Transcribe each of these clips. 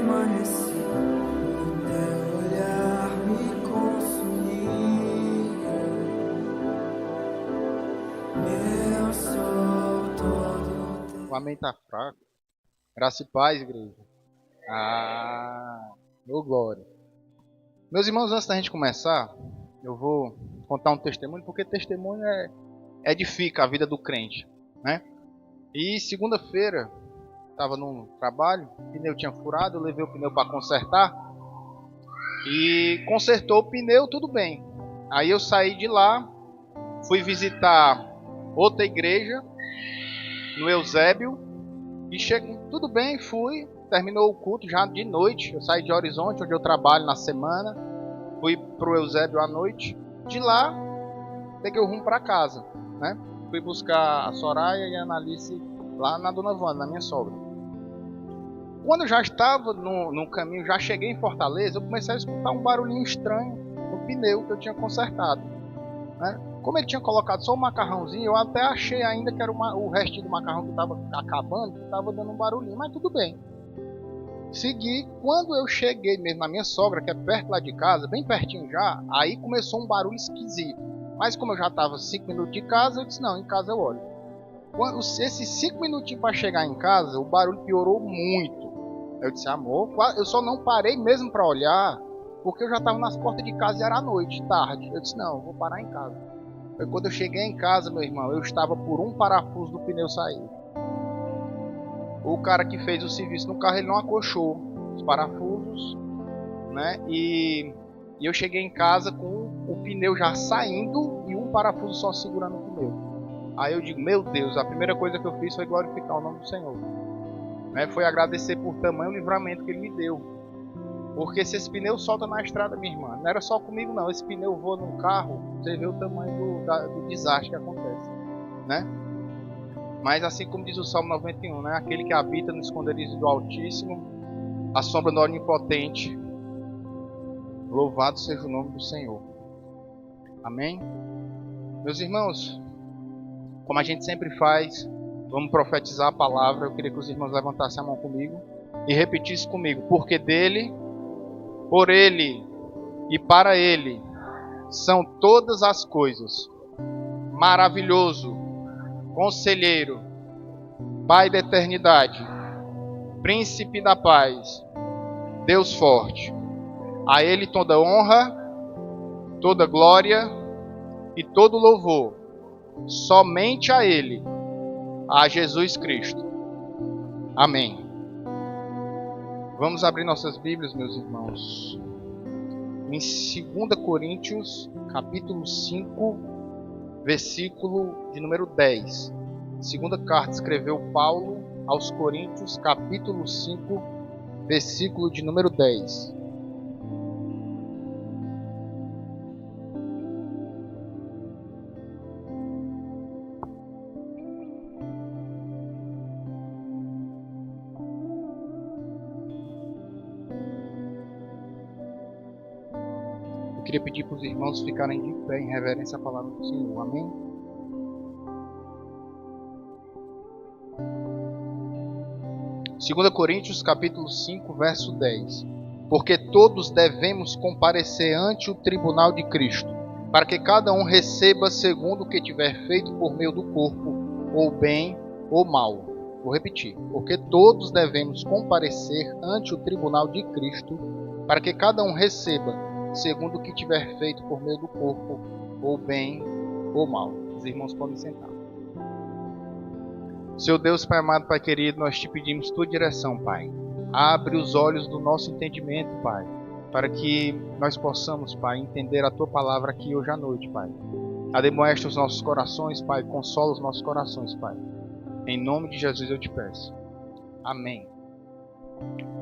permaneci, o teu olhar me consumiu. Eu sou todo teu. O amém tá fraco. Graça e paz, igreja. Ô glória. Meus irmãos, antes da gente começar, eu vou contar um testemunho, porque testemunho edifica a vida do crente, né? E segunda-feira, estava num trabalho, o pneu tinha furado, eu levei o pneu para consertar e consertou o pneu, tudo bem. Aí eu saí de lá, fui visitar outra igreja, no Eusébio, e cheguei, tudo bem, fui, terminou o culto já de noite, eu saí de Horizonte, onde eu trabalho na semana, fui pro Eusébio à noite, de lá, peguei o rumo para casa, né? Fui buscar a Soraya e a Analice lá na Dona Wanda, na minha sogra. Quando eu já estava no caminho, já cheguei em Fortaleza, eu comecei a escutar um barulhinho estranho no pneu que eu tinha consertado, né? Como ele tinha colocado só o macarrãozinho, eu até achei ainda que era o restinho do macarrão que estava acabando, que estava dando um barulhinho, mas tudo bem. Segui, quando eu cheguei mesmo na minha sogra, que é perto lá de casa, bem pertinho já, aí começou um barulho esquisito. Mas como eu já estava 5 minutos de casa, eu disse, não, em casa eu olho. Esses 5 minutinhos para chegar em casa, o barulho piorou muito. Eu disse, amor, eu só não parei mesmo para olhar, porque eu já estava nas portas de casa e era à noite, tarde. Eu disse, não, eu vou parar em casa. Aí, quando eu cheguei em casa, meu irmão, eu estava por um parafuso do pneu sair. O cara que fez o serviço no carro, ele não acochou os parafusos, né? E eu cheguei em casa com o pneu já saindo e um parafuso só segurando o pneu. Aí eu digo, meu Deus, a primeira coisa que eu fiz foi glorificar o nome do Senhor, né? Foi agradecer por tamanho livramento que Ele me deu. Porque se esse pneu solta na estrada, minha irmã, não era só comigo não, esse pneu voa no carro, você vê o tamanho do desastre que acontece, né? Mas assim como diz o Salmo 91, né? Aquele que habita no esconderijo do Altíssimo, a sombra do Onipotente, louvado seja o nome do Senhor. Amém? Meus irmãos, como a gente sempre faz, vamos profetizar a palavra. Eu queria que os irmãos levantassem a mão comigo e repetissem comigo. Porque dele, por ele e para ele são todas as coisas. Maravilhoso, conselheiro, Pai da eternidade, príncipe da paz, Deus forte. A ele toda honra, toda glória e todo louvor. Somente a ele, a Jesus Cristo. Amém. Vamos abrir nossas Bíblias, meus irmãos, em 2 Coríntios, capítulo 5, versículo de número 10. Segunda carta escreveu Paulo aos Coríntios, capítulo 5, versículo de número 10. Eu queria pedir para os irmãos ficarem de pé em reverência à palavra do Senhor. Amém? Segunda Coríntios, capítulo 5, verso 10. Porque todos devemos comparecer ante o tribunal de Cristo, para que cada um receba segundo o que tiver feito por meio do corpo, ou bem ou mal. Vou repetir. Porque todos devemos comparecer ante o tribunal de Cristo, para que cada um receba segundo o que tiver feito por meio do corpo, ou bem ou mal. Os irmãos podem sentar. Seu Deus, Pai amado, Pai querido, nós te pedimos tua direção, Pai. Abre os olhos do nosso entendimento, Pai, para que nós possamos, Pai, entender a tua palavra aqui hoje à noite, Pai. Admoesta os nossos corações, Pai, consola os nossos corações, Pai. Em nome de Jesus eu te peço. Amém.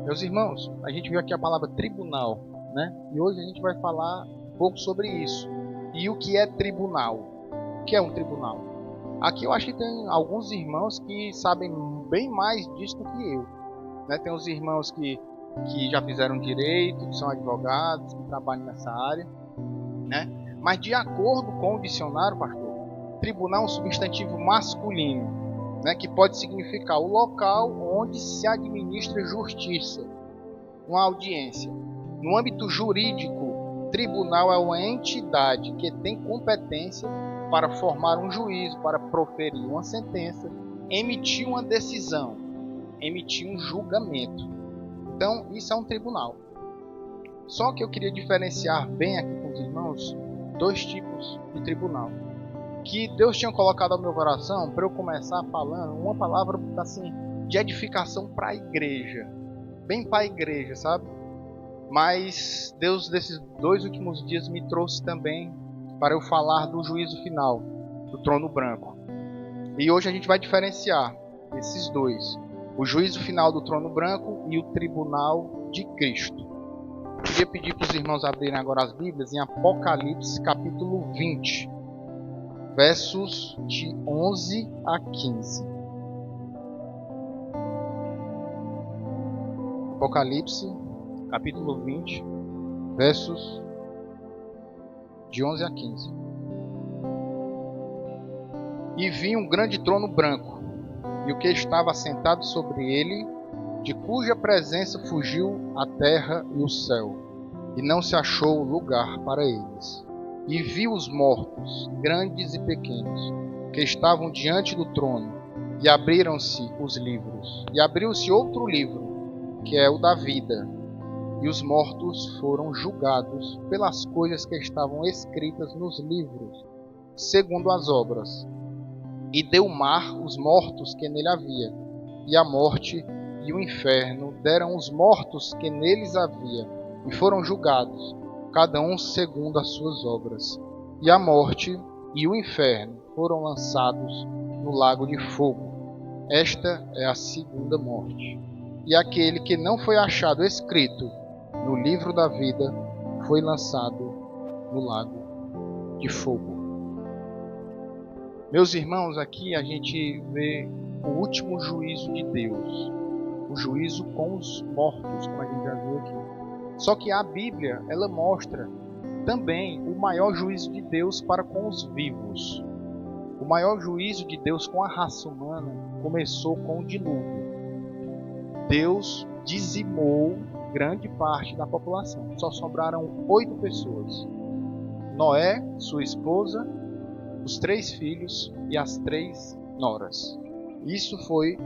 Meus irmãos, a gente viu aqui a palavra tribunal, né? E hoje a gente vai falar um pouco sobre isso. E o que é tribunal? O que é um tribunal? Aqui eu acho que tem alguns irmãos que sabem bem mais disso do que eu, né? Tem uns irmãos que já fizeram direito, que são advogados, que trabalham nessa área, né? Mas de acordo com o dicionário, pastor, tribunal é um substantivo masculino, né? Que pode significar o local onde se administra justiça, uma audiência. No âmbito jurídico, tribunal é uma entidade que tem competência para formar um juízo, para proferir uma sentença, emitir uma decisão, emitir um julgamento. Então, isso é um tribunal. Só que eu queria diferenciar bem aqui com os irmãos dois tipos de tribunal que Deus tinha colocado ao meu coração para eu começar falando uma palavra assim de edificação para a igreja, bem para a igreja, sabe? Mas Deus desses 2 últimos dias me trouxe também para eu falar do juízo final, do trono branco. E hoje a gente vai diferenciar esses dois, o juízo final do trono branco e o tribunal de Cristo. Eu queria pedir para os irmãos abrirem agora as Bíblias em Apocalipse capítulo 20, versos de 11 a 15. Apocalipse capítulo 20, versos de 11 a 15. E vi um grande trono branco, e o que estava assentado sobre ele, de cuja presença fugiu a terra e o céu, e não se achou lugar para eles. E vi os mortos, grandes e pequenos, que estavam diante do trono, e abriram-se os livros. E abriu-se outro livro, que é o da vida. E os mortos foram julgados pelas coisas que estavam escritas nos livros, segundo as obras. E deu o mar os mortos que nele havia, e a morte e o inferno deram os mortos que neles havia, e foram julgados, cada um segundo as suas obras. E a morte e o inferno foram lançados no lago de fogo. Esta é a segunda morte. E aquele que não foi achado escrito no livro da vida foi lançado no lago de fogo. Meus irmãos, aqui a gente vê o último juízo de Deus, o juízo com os mortos, como a gente já viu aqui. Só que a Bíblia, ela mostra também o maior juízo de Deus para com os vivos. O maior juízo de Deus com a raça humana começou com o dilúvio. Deus dizimou grande parte da população. Só sobraram 8 pessoas. Noé, sua esposa, os 3 filhos e as 3 noras. Isso foi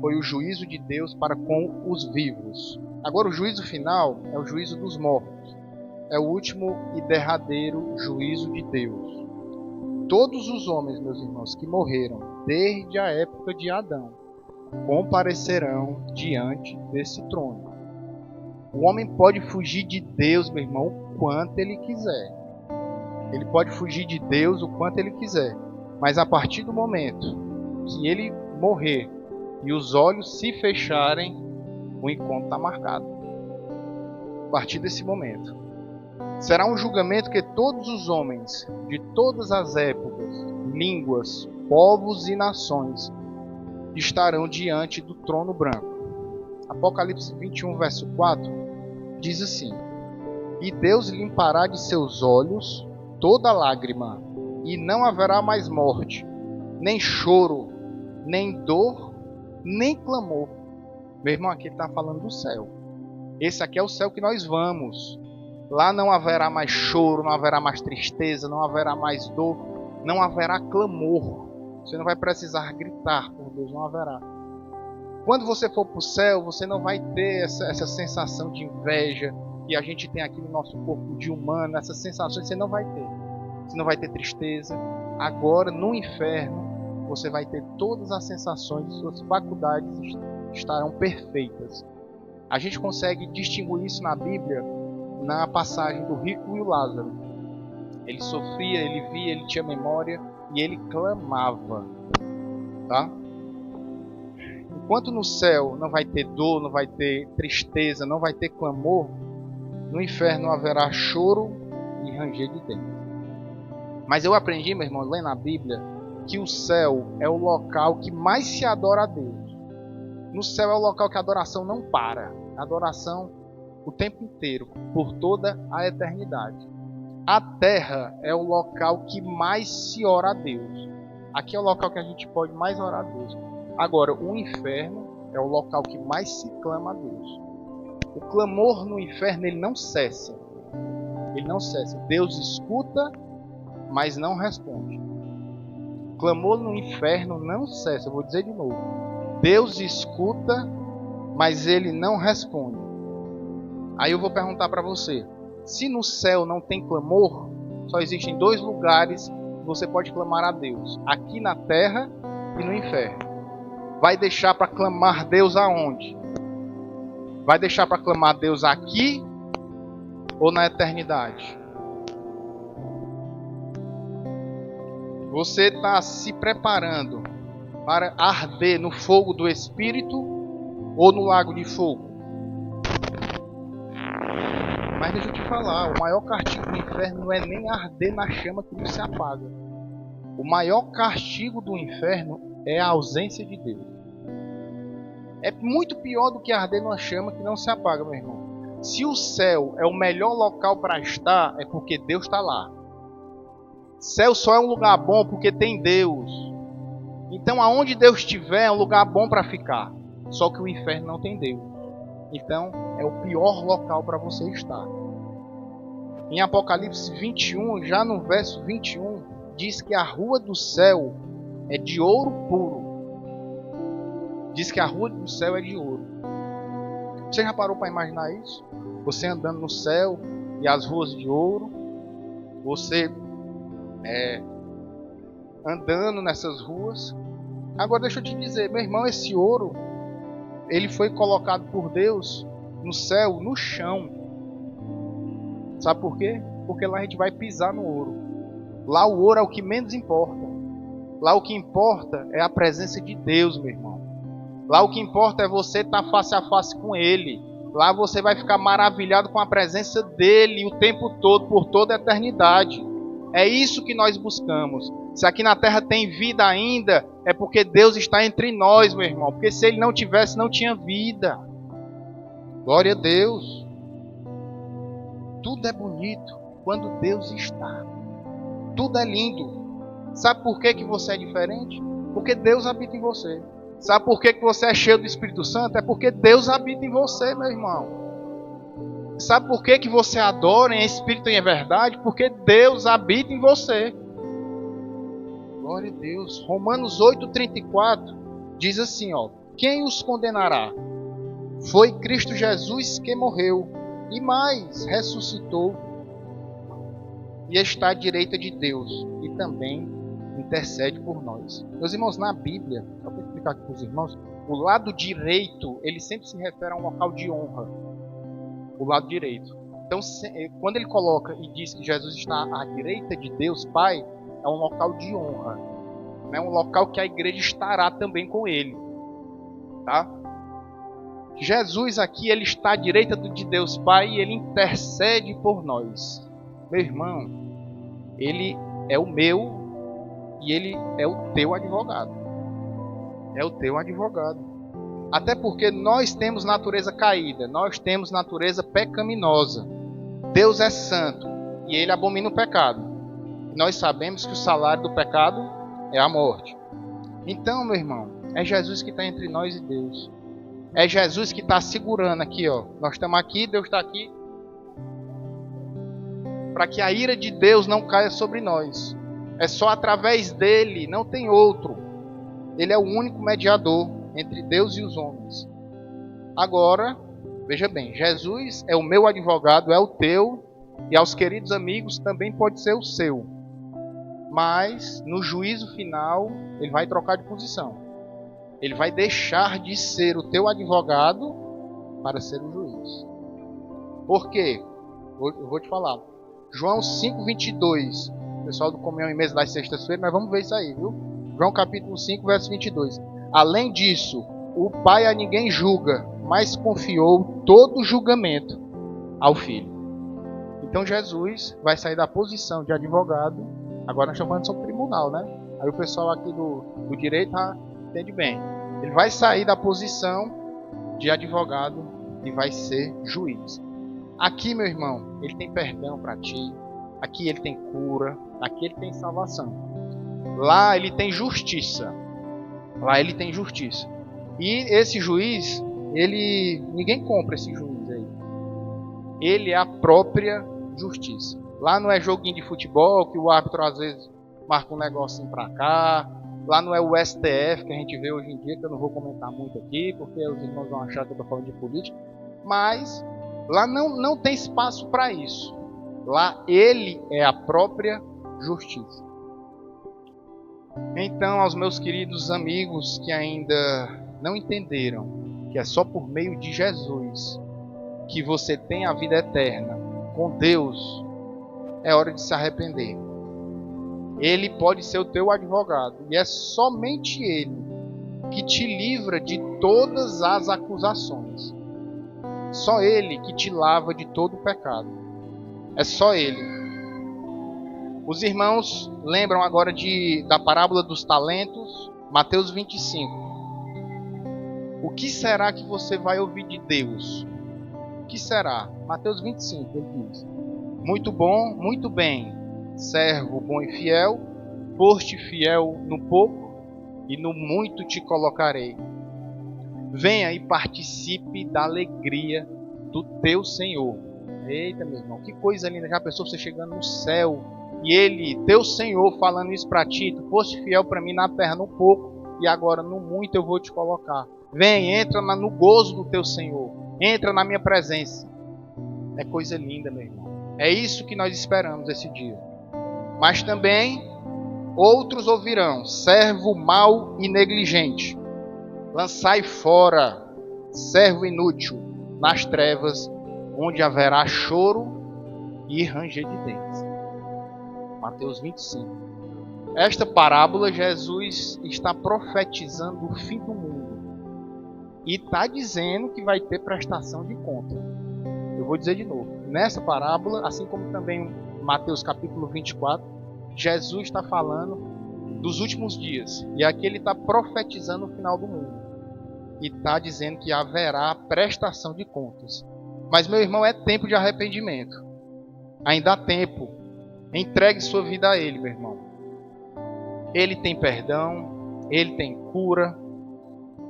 o juízo de Deus para com os vivos. Agora o juízo final é o juízo dos mortos. É o último e derradeiro juízo de Deus. Todos os homens, meus irmãos, que morreram desde a época de Adão, comparecerão diante desse trono. O homem pode fugir de Deus, meu irmão, o quanto ele quiser. Ele pode fugir de Deus o quanto ele quiser. Mas a partir do momento que ele morrer e os olhos se fecharem, o encontro está marcado. A partir desse momento. Será um julgamento que todos os homens, de todas as épocas, línguas, povos e nações, estarão diante do trono branco. Apocalipse 21, verso 4, diz assim: E Deus limpará de seus olhos toda lágrima, e não haverá mais morte, nem choro, nem dor, nem clamor. Meu irmão, aqui ele está falando do céu. Esse aqui é o céu que nós vamos. Lá não haverá mais choro, não haverá mais tristeza, não haverá mais dor, não haverá clamor. Você não vai precisar gritar por Deus, não haverá. Quando você for para o céu, você não vai ter essa sensação de inveja que a gente tem aqui no nosso corpo de humano. Essas sensações você não vai ter. Você não vai ter tristeza. Agora, no inferno, você vai ter todas as sensações, suas faculdades estarão perfeitas. A gente consegue distinguir isso na Bíblia, na passagem do rico e o Lázaro. Ele sofria, ele via, ele tinha memória e ele clamava. Tá? Enquanto no céu não vai ter dor, não vai ter tristeza, não vai ter clamor, no inferno haverá choro e ranger de dentes. Mas eu aprendi, meu irmão, lendo na Bíblia, que o céu é o local que mais se adora a Deus. No céu é o local que a adoração não para. A adoração o tempo inteiro, por toda a eternidade. A terra é o local que mais se ora a Deus. Aqui é o local que a gente pode mais orar a Deus. Agora, o inferno é o local que mais se clama a Deus. O clamor no inferno, ele não cessa. Ele não cessa. Deus escuta, mas não responde. O clamor no inferno não cessa. Eu vou dizer de novo. Deus escuta, mas ele não responde. Aí eu vou perguntar para você. Se no céu não tem clamor, só existem 2 lugares que você pode clamar a Deus. Aqui na terra e no inferno. Vai deixar para clamar Deus aonde? Vai deixar para clamar Deus aqui ou na eternidade? Você está se preparando para arder no fogo do Espírito ou no lago de fogo? Mas deixa eu te falar, o maior castigo do inferno não é nem arder na chama que não se apaga. O maior castigo do inferno é a ausência de Deus. É muito pior do que arder numa chama que não se apaga, meu irmão. Se o céu é o melhor local para estar, é porque Deus está lá. Céu só é um lugar bom porque tem Deus. Então aonde Deus estiver é um lugar bom para ficar. Só que o inferno não tem Deus. Então é o pior local para você estar. Em Apocalipse 21, já no verso 21, diz que a rua do céu é de ouro puro. Diz que a rua do céu é de ouro. Você já parou para imaginar isso? Você andando no céu e as ruas de ouro. Você andando nessas ruas. Agora deixa eu te dizer, meu irmão, esse ouro, ele foi colocado por Deus no céu, no chão. Sabe por quê? Porque lá a gente vai pisar no ouro. Lá o ouro é o que menos importa. Lá o que importa é a presença de Deus, meu irmão. Lá o que importa é você estar face a face com Ele. Lá você vai ficar maravilhado com a presença dEle o tempo todo, por toda a eternidade. É isso que nós buscamos. Se aqui na terra tem vida ainda, é porque Deus está entre nós, meu irmão. Porque se Ele não tivesse, não tinha vida. Glória a Deus. Tudo é bonito quando Deus está. Tudo é lindo. Sabe por que você é diferente? Porque Deus habita em você. Sabe por que você é cheio do Espírito Santo? É porque Deus habita em você, meu irmão. Sabe por que você adora em espírito e em verdade? Porque Deus habita em você. Glória a Deus. Romanos 8,34 diz assim, ó: quem os condenará? Foi Cristo Jesus que morreu e mais ressuscitou e está à direita de Deus e também intercede por nós. Meus irmãos, na Bíblia, só para explicar aqui para os irmãos, o lado direito, ele sempre se refere a um local de honra. O lado direito. Então, quando ele coloca e diz que Jesus está à direita de Deus Pai, é um local de honra. É um local que a igreja estará também com ele. Tá? Jesus aqui, ele está à direita de Deus Pai e ele intercede por nós. Meu irmão, ele é o meu e ele é o teu advogado. É o teu advogado. Até porque nós temos natureza caída, nós temos natureza pecaminosa. Deus é santo e ele abomina o pecado. Nós sabemos que o salário do pecado é a morte. Então, meu irmão, é Jesus que está entre nós e Deus. É Jesus que está segurando aqui, ó. Nós estamos aqui, Deus está aqui. Para que a ira de Deus não caia sobre nós. É só através dele, não tem outro. Ele é o único mediador entre Deus e os homens. Agora, veja bem, Jesus é o meu advogado, é o teu, e aos queridos amigos também pode ser o seu. Mas, no juízo final, ele vai trocar de posição. Ele vai deixar de ser o teu advogado para ser o juiz. Por quê? Eu vou te falar. João 5:22. Pessoal do Comunhão em Mesa das sextas-feiras, nós vamos ver isso aí, viu? João capítulo 5, verso 22. Além disso, o Pai a ninguém julga, mas confiou todo o julgamento ao Filho. Então Jesus vai sair da posição de advogado. Agora nós estamos falando sobre tribunal, né? Aí o pessoal aqui do direito entende bem. Ele vai sair da posição de advogado e vai ser juiz. Aqui, meu irmão, ele tem perdão para ti. Aqui ele tem cura. Aqui ele tem salvação. Lá ele tem justiça. Lá ele tem justiça. E esse juiz, ninguém compra esse juiz aí. Ele é a própria justiça. Lá não é joguinho de futebol que o árbitro às vezes marca um negocinho pra cá. Lá não é o STF que a gente vê hoje em dia, que eu não vou comentar muito aqui, porque os irmãos vão achar que eu estou falando de política. Mas lá não tem espaço para isso. Lá ele é a própria justiça. Então, aos meus queridos amigos que ainda não entenderam que é só por meio de Jesus que você tem a vida eterna com Deus, é hora de se arrepender. Ele pode ser o teu advogado, e é somente Ele que te livra de todas as acusações. Só Ele que te lava de todo o pecado. É só Ele. Os irmãos lembram agora da parábola dos talentos, Mateus 25. O que será que você vai ouvir de Deus? O que será? Mateus 25, ele diz: muito bom, muito bem, servo bom e fiel, foste fiel no pouco, e no muito te colocarei. Venha e participe da alegria do teu Senhor. Eita, meu irmão, que coisa linda. Já pensou você chegando no céu e Ele, teu Senhor, falando isso para ti: tu foste fiel para mim na terra no pouco, e agora no muito eu vou te colocar. Vem, entra no gozo do teu Senhor. Entra na minha presença. É coisa linda, meu irmão. É isso que nós esperamos esse dia. Mas também outros ouvirão: servo mau e negligente, lançai fora, servo inútil, nas trevas, onde haverá choro e ranger de dentes. Mateus 25. Esta parábola, Jesus está profetizando o fim do mundo. E está dizendo que vai ter prestação de conta. Eu vou dizer de novo. Nessa parábola, assim como também em Mateus capítulo 24, Jesus está falando dos últimos dias. E aqui ele está profetizando o final do mundo. E está dizendo que haverá prestação de contas. Mas, meu irmão, é tempo de arrependimento. Ainda há tempo. Entregue sua vida a Ele, meu irmão. Ele tem perdão, Ele tem cura,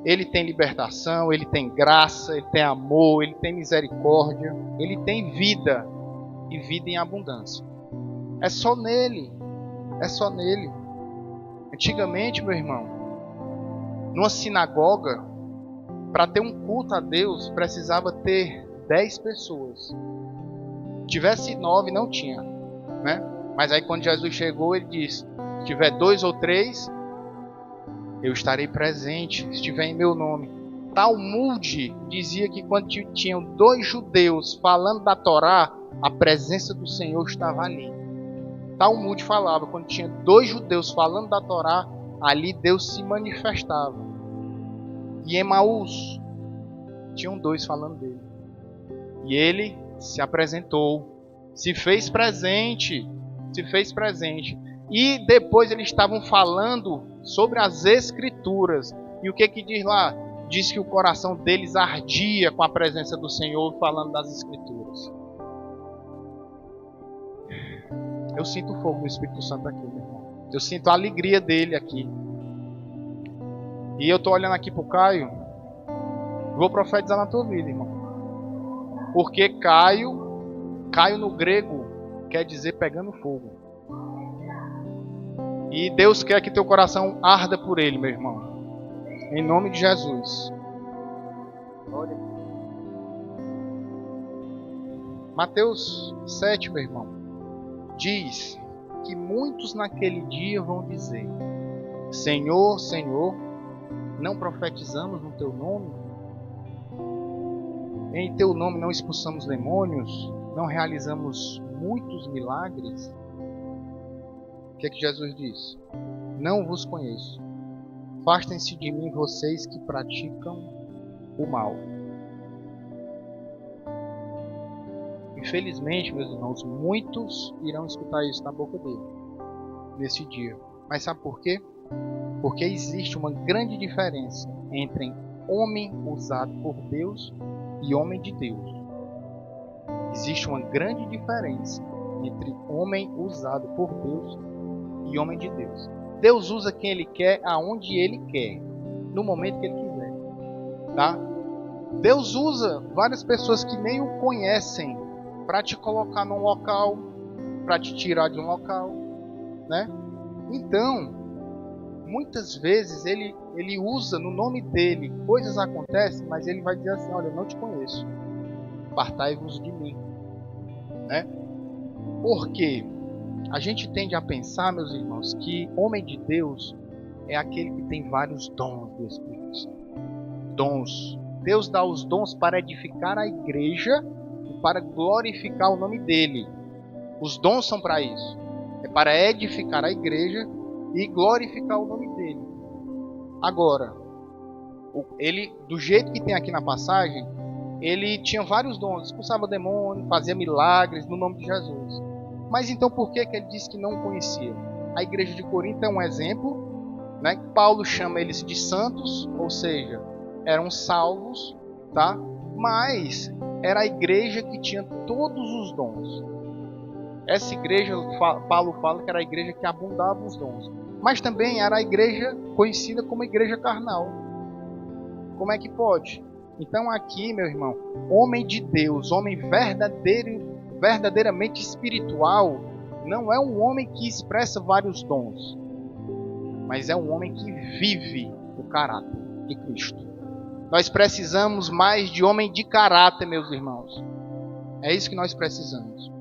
Ele tem libertação, Ele tem graça, Ele tem amor, Ele tem misericórdia, Ele tem vida e vida em abundância. É só nele, é só nele. Antigamente, meu irmão, numa sinagoga, para ter um culto a Deus, precisava ter 10 pessoas. Se tivesse 9, não tinha, né? Mas aí quando Jesus chegou, ele disse: se tiver 2 ou 3, eu estarei presente, se estiver em meu nome. Talmud dizia que quando tinham 2 judeus falando da Torá, a presença do Senhor estava ali. Talmud falava, quando tinha 2 judeus falando da Torá, ali Deus se manifestava. E em Emaús, tinham 2 falando dele. E ele se apresentou, se fez presente. E depois eles estavam falando sobre as Escrituras. E o que diz lá? Diz que o coração deles ardia com a presença do Senhor, falando das Escrituras. Eu sinto o fogo do Espírito Santo aqui, meu irmão. Eu sinto a alegria dele aqui. E eu estou olhando aqui para o Caio. Vou profetizar na tua vida, irmão. Porque Caio no grego quer dizer pegando fogo. E Deus quer que teu coração arda por ele, meu irmão. Em nome de Jesus. Olha. Mateus 7, meu irmão, diz que muitos naquele dia vão dizer: Senhor, Senhor, não profetizamos no teu nome? Em teu nome não expulsamos demônios? Não realizamos muitos milagres? O que é que Jesus diz? Não vos conheço. Afastem-se de mim, vocês que praticam o mal. Infelizmente, meus irmãos, muitos irão escutar isso da boca dele nesse dia. Mas sabe por quê? Porque existe uma grande diferença entre homem usado por Deus e homem de Deus. Existe uma grande diferença entre homem usado por Deus e homem de Deus. Deus usa quem Ele quer, aonde Ele quer, no momento que Ele quiser, tá? Deus usa várias pessoas que nem o conhecem para te colocar num local, para te tirar de um local, né? Então, muitas vezes ele usa no nome dele, coisas acontecem, mas ele vai dizer assim: olha, eu não te conheço, apartai-vos de mim, né? Porque a gente tende a pensar, meus irmãos, que homem de Deus é aquele que tem vários dons do Espírito Santo. Dons. Deus dá os dons para edificar a igreja e para glorificar o nome dele. Os dons são para isso. É para edificar a igreja e glorificar o nome dele. Agora, ele, do jeito que tem aqui na passagem, ele tinha vários dons. Expulsava demônio, fazia milagres no nome de Jesus. Mas então por que ele disse que não conhecia? A igreja de Corinto é um exemplo, né? Paulo chama eles de santos, ou seja, eram salvos, tá? Mas era a igreja que tinha todos os dons. Essa igreja, Paulo fala que era a igreja que abundava os dons. Mas também era a igreja conhecida como igreja carnal. Como é que pode? Então aqui, meu irmão, homem de Deus, homem verdadeiramente espiritual, não é um homem que expressa vários dons, mas é um homem que vive o caráter de Cristo. Nós precisamos mais de homem de caráter, meus irmãos. É isso que nós precisamos.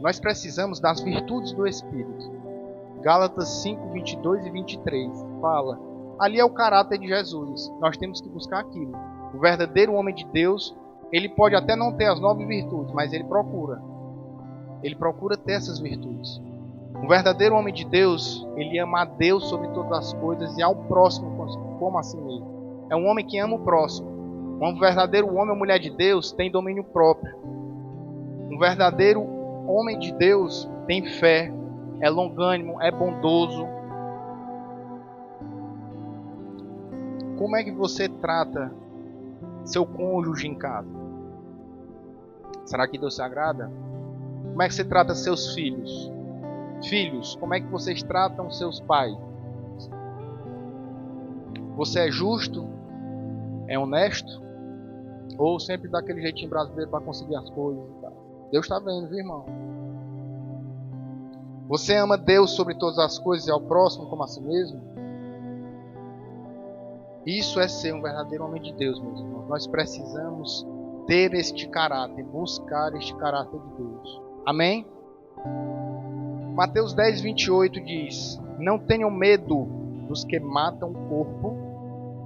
Nós precisamos das virtudes do Espírito. Gálatas 5, 22 e 23 fala: ali é o caráter de Jesus. Nós temos que buscar aquilo. O verdadeiro homem de Deus, ele pode até não ter as 9 virtudes, mas ele procura. Ele procura ter essas virtudes. O verdadeiro homem de Deus, ele ama a Deus sobre todas as coisas e ao próximo como a si mesmo. É um homem que ama o próximo. Um verdadeiro homem ou mulher de Deus tem domínio próprio. Um verdadeiro homem de Deus tem fé, é longânimo, é bondoso. Como é que você trata seu cônjuge em casa? Será que Deus se agrada? Como é que você trata seus filhos? Filhos, como é que vocês tratam seus pais? Você é justo? É honesto? Ou sempre dá aquele jeitinho brasileiro para conseguir as coisas? Deus está vendo, viu, irmão? Você ama Deus sobre todas as coisas e ao próximo como a si mesmo? Isso é ser um verdadeiro homem de Deus, meus irmãos. Nós precisamos ter este caráter, buscar este caráter de Deus. Amém? Mateus 10, 28 diz: não tenham medo dos que matam o corpo,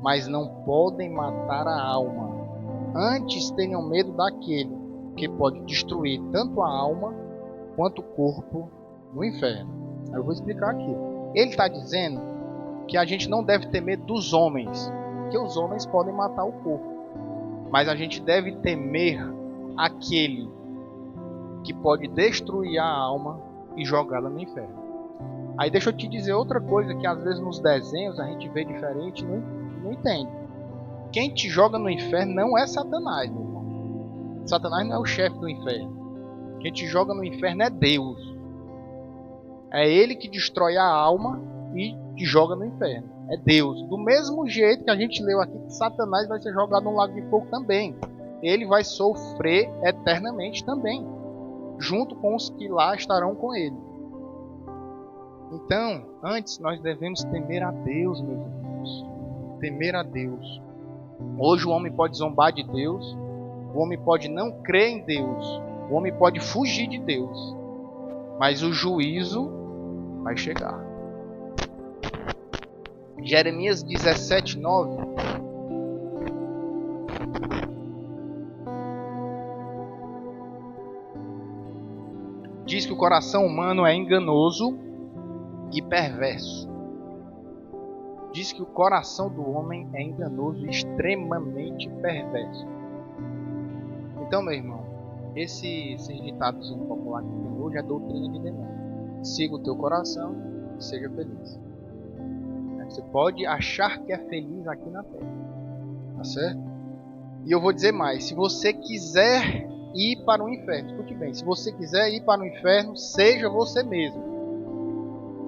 mas não podem matar a alma. Antes tenham medo daquele que pode destruir tanto a alma quanto o corpo no inferno. Eu vou explicar aqui. Ele está dizendo que a gente não deve ter medo dos homens, que os homens podem matar o corpo, mas a gente deve temer aquele que pode destruir a alma e jogá-la no inferno. Aí deixa eu te dizer outra coisa que às vezes nos desenhos a gente vê diferente e não entende. Quem te joga no inferno não é Satanás, meu irmão. Satanás não é o chefe do inferno. Quem te joga no inferno é Deus. É ele que destrói a alma e te joga no inferno. É Deus. Do mesmo jeito que a gente leu aqui que Satanás vai ser jogado no lago de fogo também. Ele vai sofrer eternamente também, junto com os que lá estarão com ele. Então, antes nós devemos temer a Deus, meus irmãos. Temer a Deus. Hoje o homem pode zombar de Deus, o homem pode não crer em Deus, o homem pode fugir de Deus, mas o juízo vai chegar. Jeremias 17, 9. Diz que o coração humano é enganoso e perverso. Diz que o coração do homem é enganoso e extremamente perverso. Então, meu irmão, esse ditado popular que tem hoje é doutrina de demônio. Siga o teu coração e seja feliz. Você pode achar que é feliz aqui na terra, tá certo? E eu vou dizer mais: se você quiser ir para o inferno, escute bem, se você quiser ir para o inferno, seja você mesmo.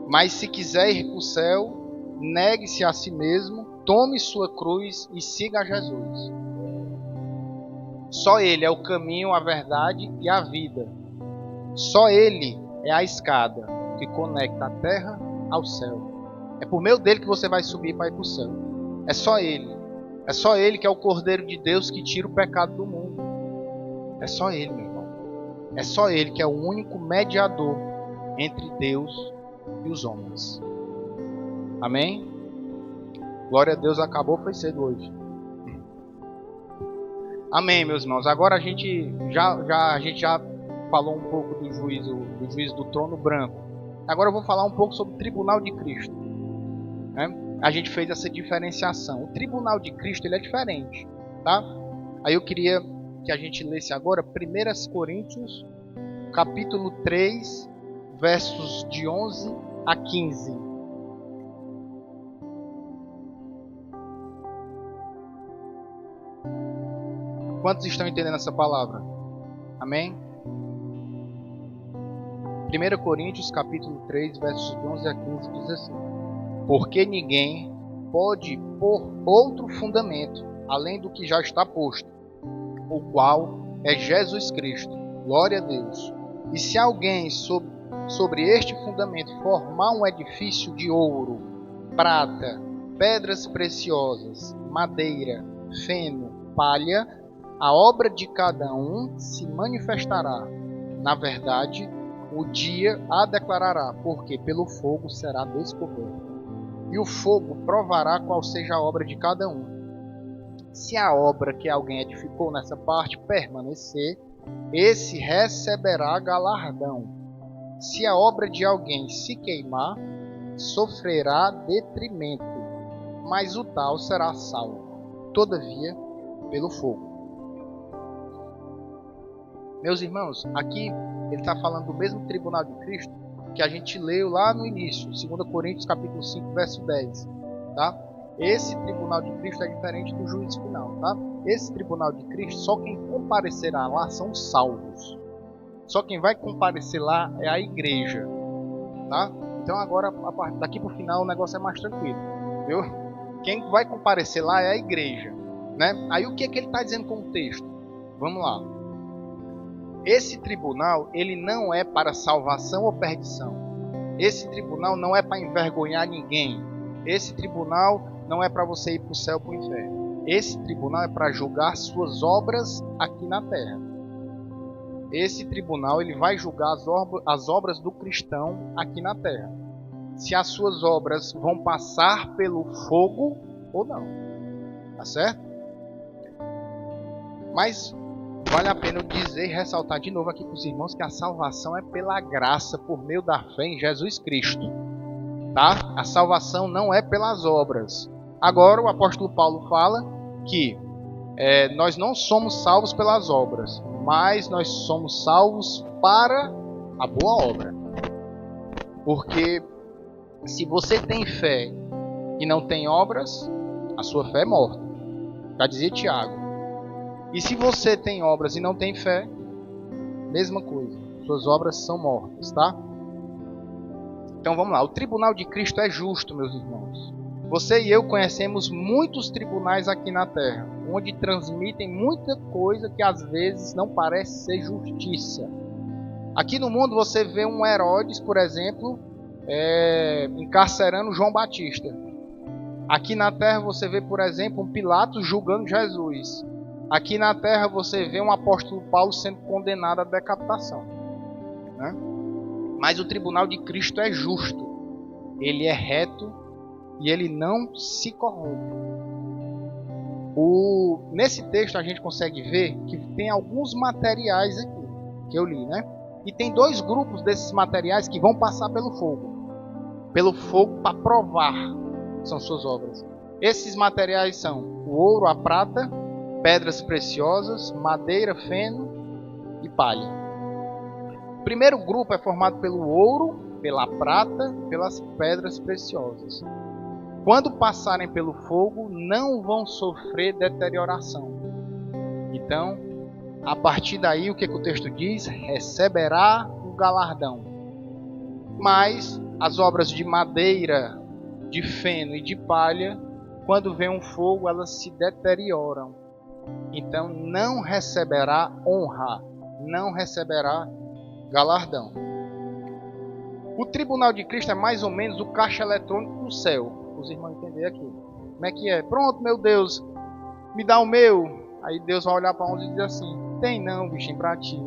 Mas se quiser ir para o céu, negue-se a si mesmo, tome sua cruz e siga a Jesus. Só Ele é o caminho, a verdade e a vida. Só Ele é a escada que conecta a terra ao céu. É por meio dele que você vai subir para ir para o céu. É só Ele. É só Ele que é o Cordeiro de Deus que tira o pecado do mundo. É só Ele, meu irmão. É só Ele que é o único mediador entre Deus e os homens. Amém? Glória a Deus, acabou, foi cedo hoje. Amém, meus irmãos. Agora a gente já falou um pouco do juízo do trono branco. Agora eu vou falar um pouco sobre o tribunal de Cristo. A gente fez essa diferenciação. O tribunal de Cristo ele é diferente, tá? Aí eu queria que a gente lesse agora 1 Coríntios, capítulo 3, versos de 11 a 15. Quantos estão entendendo essa palavra? Amém? 1 Coríntios capítulo 3, versos de 11 a 15 diz assim: Porque ninguém pode pôr outro fundamento, além do que já está posto, o qual é Jesus Cristo. Glória a Deus. E se alguém sobre este fundamento formar um edifício de ouro, prata, pedras preciosas, madeira, feno, palha, a obra de cada um se manifestará. Na verdade, o dia a declarará, porque pelo fogo será descoberto. E o fogo provará qual seja a obra de cada um. Se a obra que alguém edificou nessa parte permanecer, esse receberá galardão. Se a obra de alguém se queimar, sofrerá detrimento, mas o tal será salvo, todavia, pelo fogo. Meus irmãos, aqui ele está falando do mesmo tribunal de Cristo que a gente leu lá no início, 2 Coríntios capítulo 5, verso 10. Tá? Esse tribunal de Cristo é diferente do juízo final. Tá? Esse tribunal de Cristo, só quem comparecerá lá são salvos. Só quem vai comparecer lá é a igreja. Tá? Então agora, daqui para o final, o negócio é mais tranquilo. Viu? Quem vai comparecer lá é a igreja. Né? Aí o que é que ele está dizendo com o texto? Vamos lá. Esse tribunal, ele não é para salvação ou perdição. Esse tribunal não é para envergonhar ninguém. Esse tribunal não é para você ir para o céu ou para o inferno. Esse tribunal é para julgar suas obras aqui na terra. Esse tribunal ele vai julgar as obras do cristão aqui na terra. Se as suas obras vão passar pelo fogo ou não. Tá certo? Mas vale a pena eu dizer e ressaltar de novo aqui para os irmãos que a salvação é pela graça, por meio da fé em Jesus Cristo. Tá? A salvação não é pelas obras. Agora o apóstolo Paulo fala que nós não somos salvos pelas obras, mas nós somos salvos para a boa obra. Porque se você tem fé e não tem obras, a sua fé é morta. Já dizia Tiago. E se você tem obras e não tem fé, mesma coisa. Suas obras são mortas, tá? Então vamos lá. O tribunal de Cristo é justo, meus irmãos. Você e eu conhecemos muitos tribunais aqui na terra, onde transmitem muita coisa que às vezes não parece ser justiça. Aqui no mundo você vê um Herodes, por exemplo, encarcerando João Batista. Aqui na terra você vê, por exemplo, um Pilatos julgando Jesus. Aqui na terra você vê um apóstolo Paulo sendo condenado à decapitação. Né? Mas o tribunal de Cristo é justo. Ele é reto e ele não se corrompe. Nesse texto a gente consegue ver que tem alguns materiais aqui, que eu li, né? E tem dois grupos desses materiais que vão passar pelo fogo. Pelo fogo para provar são suas obras. Esses materiais são o ouro, a prata, pedras preciosas, madeira, feno e palha. O primeiro grupo é formado pelo ouro, pela prata, pelas pedras preciosas. Quando passarem pelo fogo, não vão sofrer deterioração. Então, a partir daí, o que o texto diz? Receberá o galardão. Mas as obras de madeira, de feno e de palha, quando vem um fogo, elas se deterioram. então não receberá honra, não receberá galardão. O tribunal de Cristo é mais ou menos o caixa eletrônico do céu. Os irmãos entenderem aqui. Como é que é? Pronto, meu Deus, me dá o meu. Aí Deus vai olhar para uns e dizer assim: tem não, bichinho, para ti.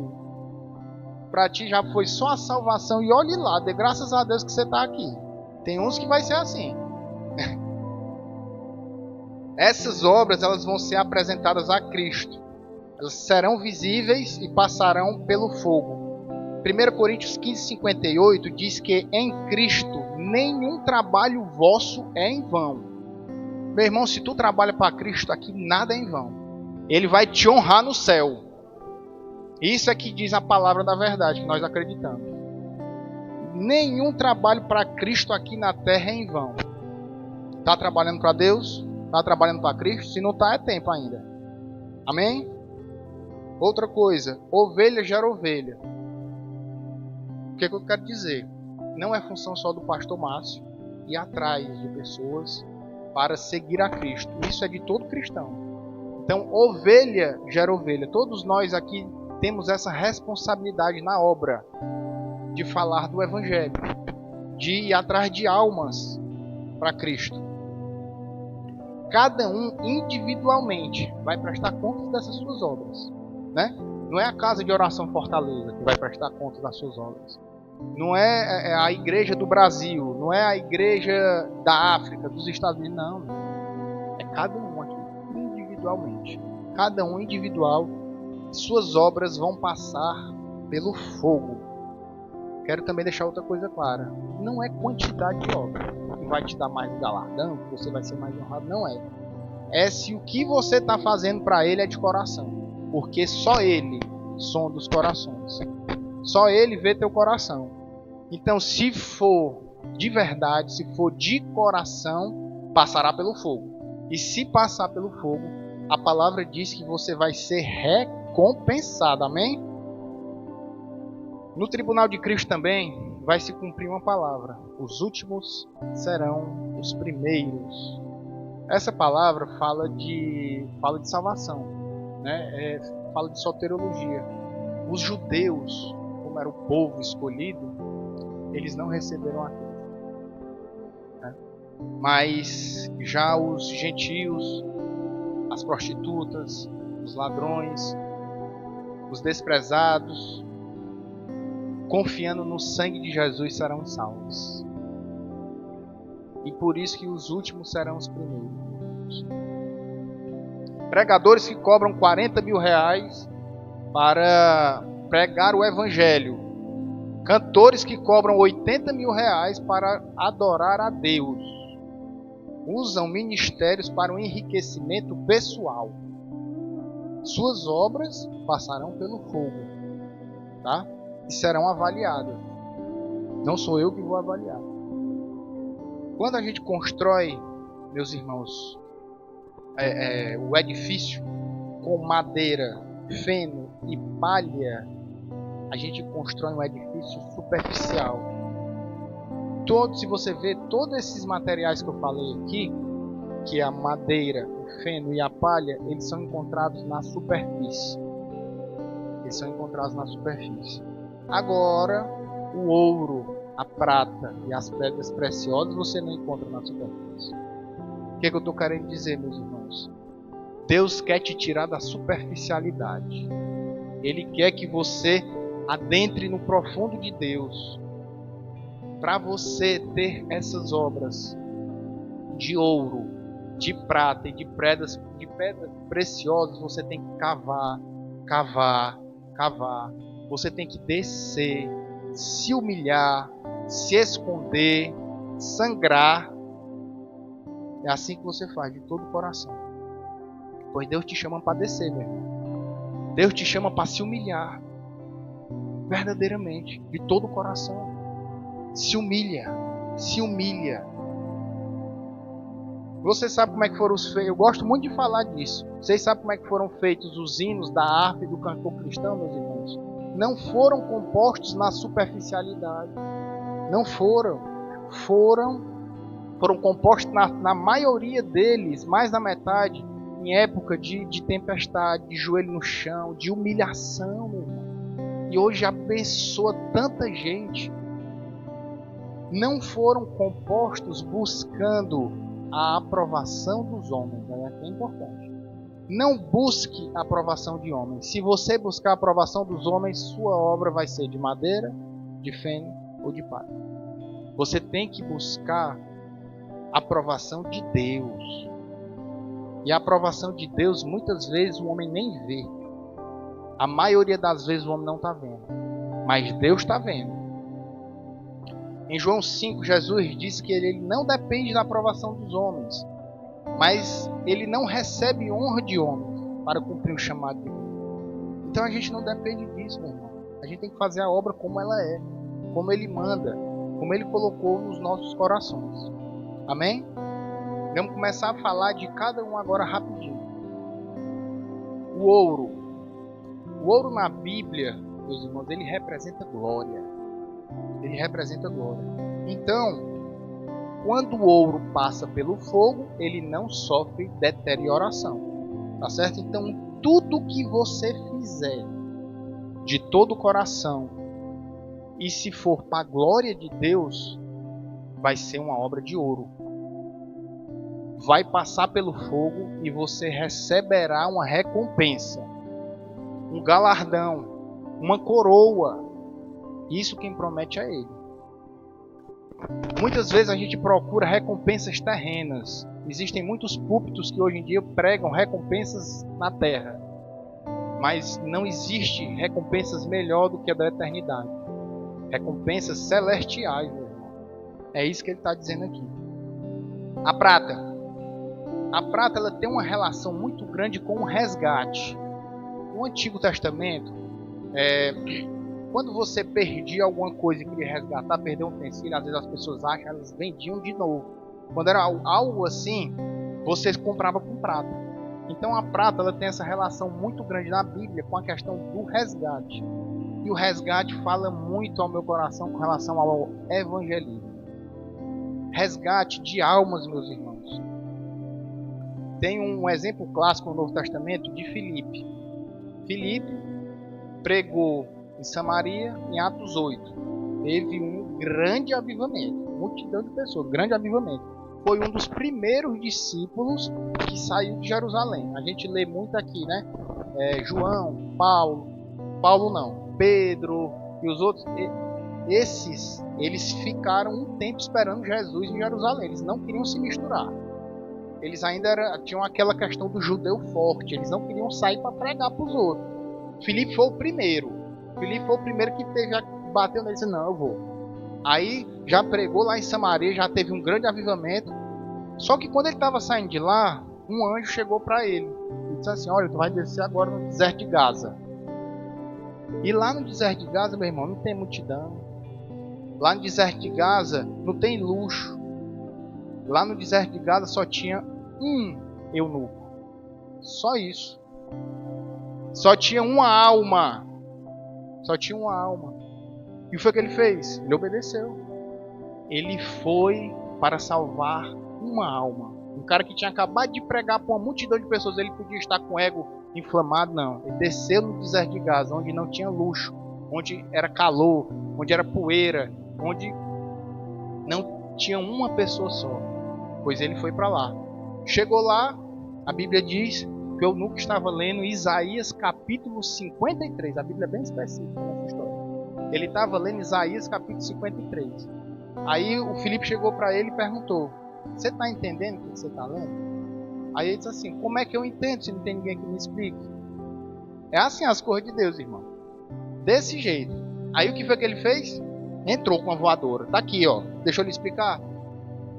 Para ti já foi só a salvação. E olhe lá, dê graças a Deus que você está aqui. Tem uns que vai ser assim. Essas obras, elas vão ser apresentadas a Cristo. Elas serão visíveis e passarão pelo fogo. 1 Coríntios 15:58 diz que em Cristo nenhum trabalho vosso é em vão. Meu irmão, se tu trabalha para Cristo aqui, nada é em vão. Ele vai te honrar no céu. Isso é que diz a palavra da verdade, que nós acreditamos. Nenhum trabalho para Cristo aqui na terra é em vão. Está trabalhando para Deus? Está trabalhando para Cristo? Se não está, é tempo ainda. Amém? Outra coisa, ovelha gera ovelha. O que eu quero dizer? Não é função só do pastor Márcio ir atrás de pessoas para seguir a Cristo. Isso é de todo cristão. Então, ovelha gera ovelha. Todos nós aqui temos essa responsabilidade na obra de falar do Evangelho, de ir atrás de almas para Cristo. Cada um individualmente vai prestar contas dessas suas obras, né? Não é a Casa de Oração Fortaleza que vai prestar contas das suas obras. Não é a igreja do Brasil, não é a igreja da África, dos Estados Unidos, não. É cada um aqui, individualmente. Cada um individual, suas obras vão passar pelo fogo. Quero também deixar outra coisa clara. Não é quantidade de obra que vai te dar mais galardão, que você vai ser mais honrado, não é. É se o que você está fazendo para Ele é de coração. Porque só Ele sonda os corações. Só Ele vê teu coração. Então, se for de verdade, se for de coração, passará pelo fogo. E se passar pelo fogo, a palavra diz que você vai ser recompensado. Amém? No tribunal de Cristo também vai se cumprir uma palavra: os últimos serão os primeiros. Essa palavra fala de salvação, né? Fala de soteriologia. Os judeus, como era o povo escolhido, eles não receberam a Cristo, né? Mas já os gentios, as prostitutas, os ladrões, os desprezados, confiando no sangue de Jesus, serão salvos. E por isso que os últimos serão os primeiros. Pregadores que cobram 40 mil reais para pregar o Evangelho. Cantores que cobram 80 mil reais para adorar a Deus. Usam ministérios para o enriquecimento pessoal. Suas obras passarão pelo fogo, tá? E serão avaliadas. Não sou eu que vou avaliar. Quando a gente constrói, meus irmãos, o edifício com madeira, feno e palha, a gente constrói um edifício superficial. Se você ver todos esses materiais que eu falei aqui, que é a madeira, o feno e a palha, eles são encontrados na superfície. Agora, o ouro, a prata e as pedras preciosas você não encontra na superfície. O que eu estou querendo dizer, meus irmãos? Deus quer te tirar da superficialidade. Ele quer que você adentre no profundo de Deus. Para você ter essas obras de ouro, de prata e de pedras preciosas, você tem que cavar. Você tem que descer, se humilhar, se esconder, sangrar. É assim que você faz, de todo o coração. Pois Deus te chama para descer, meu irmão. Deus te chama para se humilhar. Verdadeiramente, de todo o coração. Se humilha. Você sabe como é que foram os feitos? Eu gosto muito de falar disso. Vocês sabem como é que foram feitos os hinos da harpa e do cantor cristão, meus irmãos? Não foram compostos na superficialidade. Não foram. Foram compostos na maioria deles, mais da metade, em época de tempestade, de joelho no chão, de humilhação, meu irmão. E hoje abençoa tanta gente. Não foram compostos buscando a aprovação dos homens, né? É importante. Não busque a aprovação de homens. Se você buscar a aprovação dos homens, sua obra vai ser de madeira, de feno ou de palha. Você tem que buscar a aprovação de Deus. E a aprovação de Deus, muitas vezes o homem nem vê. A maioria das vezes o homem não está vendo. Mas Deus está vendo. Em João 5, Jesus diz que ele não depende da aprovação dos homens. Mas ele não recebe honra de homens para cumprir o chamado de Deus. Então a gente não depende disso, meu irmão. A gente tem que fazer a obra como ela é. Como ele manda. Como ele colocou nos nossos corações. Amém? Vamos começar a falar de cada um agora rapidinho. O ouro. O ouro na Bíblia, meus irmãos, ele representa glória. Ele representa glória. Então, quando o ouro passa pelo fogo, ele não sofre deterioração. Tá certo? Então, tudo que você fizer de todo o coração, e se for para a glória de Deus, vai ser uma obra de ouro. Vai passar pelo fogo e você receberá uma recompensa, um galardão, uma coroa. Isso quem promete é Ele. Muitas vezes a gente procura recompensas terrenas. Existem muitos púlpitos que hoje em dia pregam recompensas na terra, mas não existe recompensas melhor do que a da eternidade. Recompensas celestiais, meu irmão. É isso que ele está dizendo aqui. A prata. A prata ela tem uma relação muito grande com o resgate. No Antigo Testamento, quando você perdia alguma coisa e queria resgatar, perder um utensílio, às vezes as pessoas acham que elas vendiam de novo. Quando era algo assim, você comprava com prata. Então a prata ela tem essa relação muito grande na Bíblia com a questão do resgate. E o resgate fala muito ao meu coração com relação ao evangelismo. Resgate de almas, meus irmãos. Tem um exemplo clássico no Novo Testamento de Filipe. Filipe pregou em Samaria em Atos 8. Teve um grande avivamento. Multidão de pessoas, grande avivamento. Foi um dos primeiros discípulos que saiu de Jerusalém. A gente lê muito aqui, né? João, Paulo não, Pedro e os outros. Esses, eles ficaram um tempo esperando Jesus em Jerusalém. Eles não queriam se misturar. Eles ainda tinham aquela questão do judeu forte. Eles não queriam sair para pregar para os outros. Filipe foi o primeiro. Filipe foi o primeiro que bateu nele e disse, não, eu vou. Aí já pregou lá em Samaria, já teve um grande avivamento. Só que quando ele estava saindo de lá, um anjo chegou para ele. E disse assim, olha, tu vai descer agora no deserto de Gaza. E lá no deserto de Gaza, meu irmão, não tem multidão. Lá no deserto de Gaza não tem luxo. Lá no deserto de Gaza só tinha um eunuco. Só isso. Só tinha uma alma. Só tinha uma alma. E o que foi que ele fez? Ele obedeceu. Ele foi para salvar uma alma. Um cara que tinha acabado de pregar para uma multidão de pessoas. Ele podia estar com o ego inflamado, não. Ele desceu no deserto de Gaza, onde não tinha luxo, onde era calor, onde era poeira, onde não tinha uma pessoa só. Pois ele foi para lá. Chegou lá, a Bíblia diz que o eunuco estava lendo Isaías capítulo 53. A Bíblia é bem específica nessa história. Ele estava lendo Isaías capítulo 53. Aí o Filipe chegou para ele e perguntou, você está entendendo o que você está lendo? Aí ele disse assim, como é que eu entendo se não tem ninguém que me explique? É assim as coisas de Deus, irmão. Desse jeito. Aí o que foi que ele fez? Entrou com a voadora. Tá aqui, ó. Deixa eu lhe explicar.